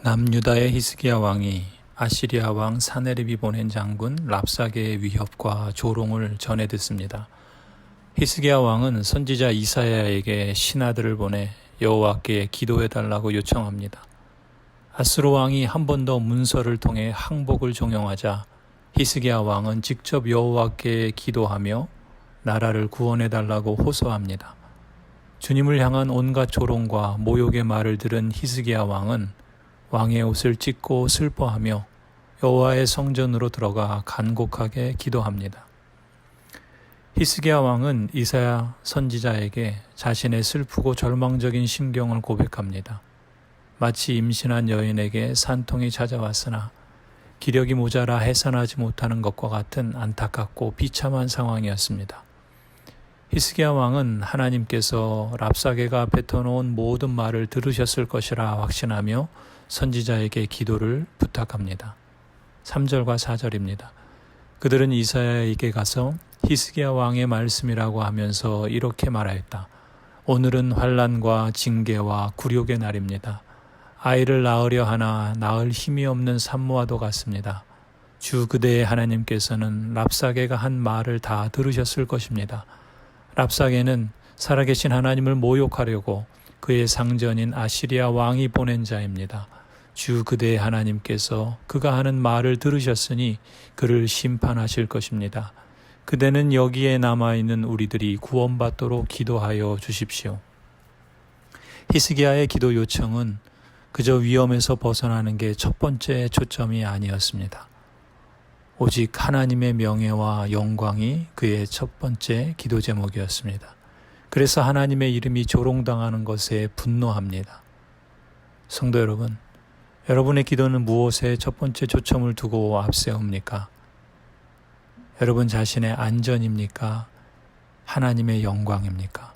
남유다의 히스기야 왕이 아시리아 왕 사네립이 보낸 장군 랍사게의 위협과 조롱을 전해 듣습니다. 히스기야 왕은 선지자 이사야에게 신하들을 보내 여호와께 기도해달라고 요청합니다. 아스로 왕이 한 번 더 문서를 통해 항복을 종용하자 히스기야 왕은 직접 여호와께 기도하며 나라를 구원해달라고 호소합니다. 주님을 향한 온갖 조롱과 모욕의 말을 들은 히스기야 왕은 왕의 옷을 찢고 슬퍼하며 여호와의 성전으로 들어가 간곡하게 기도합니다. 히스기야 왕은 이사야 선지자에게 자신의 슬프고 절망적인 심경을 고백합니다. 마치 임신한 여인에게 산통이 찾아왔으나 기력이 모자라 해산하지 못하는 것과 같은 안타깝고 비참한 상황이었습니다. 히스기야 왕은 하나님께서 랍사게가 뱉어놓은 모든 말을 들으셨을 것이라 확신하며 선지자에게 기도를 부탁합니다. 3절과 4절입니다. 그들은 이사야에게 가서 히스기야 왕의 말씀이라고 하면서 이렇게 말하였다. 오늘은 환난과 징계와 굴욕의 날입니다. 아이를 낳으려 하나 낳을 힘이 없는 산모와도 같습니다. 주 그대의 하나님께서는 랍사게가 한 말을 다 들으셨을 것입니다. 랍사게는 살아계신 하나님을 모욕하려고 그의 상전인 아시리아 왕이 보낸 자입니다. 주 그대의 하나님께서 그가 하는 말을 들으셨으니 그를 심판하실 것입니다. 그대는 여기에 남아있는 우리들이 구원받도록 기도하여 주십시오. 히스기야의 기도 요청은 그저 위험에서 벗어나는 게 첫 번째 초점이 아니었습니다. 오직 하나님의 명예와 영광이 그의 첫 번째 기도 제목이었습니다. 그래서 하나님의 이름이 조롱당하는 것에 분노합니다. 성도 여러분, 여러분의 기도는 무엇에 첫 번째 초점을 두고 앞세웁니까? 여러분 자신의 안전입니까? 하나님의 영광입니까?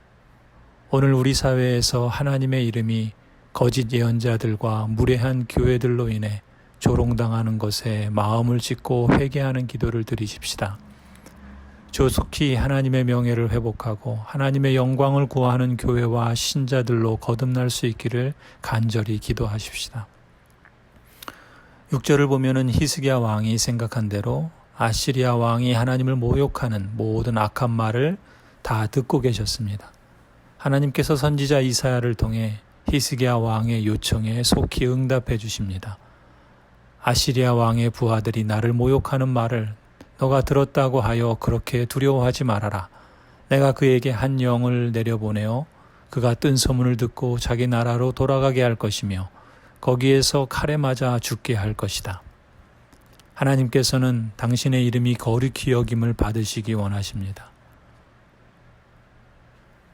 오늘 우리 사회에서 하나님의 이름이 거짓 예언자들과 무례한 교회들로 인해 조롱당하는 것에 마음을 찢고 회개하는 기도를 드리십시다. 조속히 하나님의 명예를 회복하고 하나님의 영광을 구하는 교회와 신자들로 거듭날 수 있기를 간절히 기도하십시다. 6절을 보면은 히스기야 왕이 생각한 대로 아시리아 왕이 하나님을 모욕하는 모든 악한 말을 다 듣고 계셨습니다. 하나님께서 선지자 이사야를 통해 히스기야 왕의 요청에 속히 응답해 주십니다. 아시리아 왕의 부하들이 나를 모욕하는 말을 너가 들었다고 하여 그렇게 두려워하지 말아라. 내가 그에게 한 영을 내려보내어 그가 뜬 소문을 듣고 자기 나라로 돌아가게 할 것이며 거기에서 칼에 맞아 죽게 할 것이다. 하나님께서는 당신의 이름이 거룩히 여김을 받으시기 원하십니다.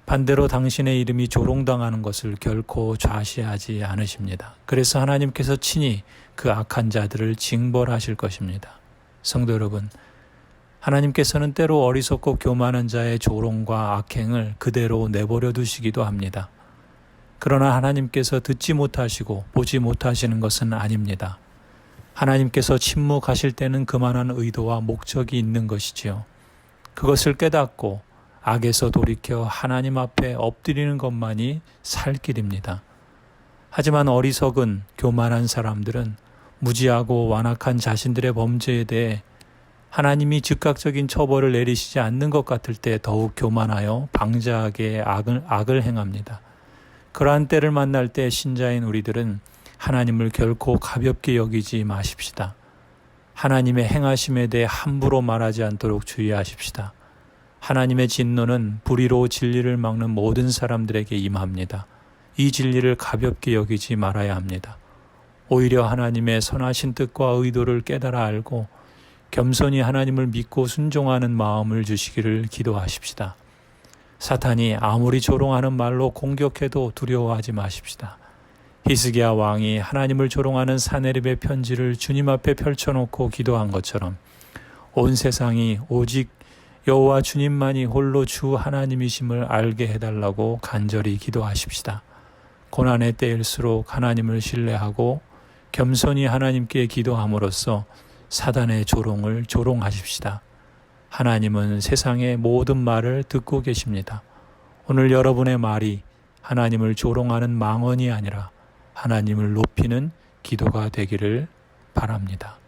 반대로 당신의 이름이 조롱당하는 것을 결코 좌시하지 않으십니다. 그래서 하나님께서 친히 그 악한 자들을 징벌하실 것입니다. 성도 여러분, 하나님께서는 때로 어리석고 교만한 자의 조롱과 악행을 그대로 내버려 두시기도 합니다. 그러나 하나님께서 듣지 못하시고 보지 못하시는 것은 아닙니다. 하나님께서 침묵하실 때는 그만한 의도와 목적이 있는 것이지요. 그것을 깨닫고 악에서 돌이켜 하나님 앞에 엎드리는 것만이 살 길입니다. 하지만 어리석은 교만한 사람들은 무지하고 완악한 자신들의 범죄에 대해 하나님이 즉각적인 처벌을 내리시지 않는 것 같을 때 더욱 교만하여 방자하게 악을 행합니다. 그러한 때를 만날 때 신자인 우리들은 하나님을 결코 가볍게 여기지 마십시다. 하나님의 행하심에 대해 함부로 말하지 않도록 주의하십시다. 하나님의 진노는 불의로 진리를 막는 모든 사람들에게 임합니다. 이 진리를 가볍게 여기지 말아야 합니다. 오히려 하나님의 선하신 뜻과 의도를 깨달아 알고 겸손히 하나님을 믿고 순종하는 마음을 주시기를 기도하십시다. 사탄이 아무리 조롱하는 말로 공격해도 두려워하지 마십시다. 히스기야 왕이 하나님을 조롱하는 사네립의 편지를 주님 앞에 펼쳐놓고 기도한 것처럼 온 세상이 오직 여호와 주님만이 홀로 주 하나님이심을 알게 해달라고 간절히 기도하십시다. 고난의 때일수록 하나님을 신뢰하고 겸손히 하나님께 기도함으로써 사단의 조롱을 조롱하십시다. 하나님은 세상의 모든 말을 듣고 계십니다. 오늘 여러분의 말이 하나님을 조롱하는 망언이 아니라 하나님을 높이는 기도가 되기를 바랍니다.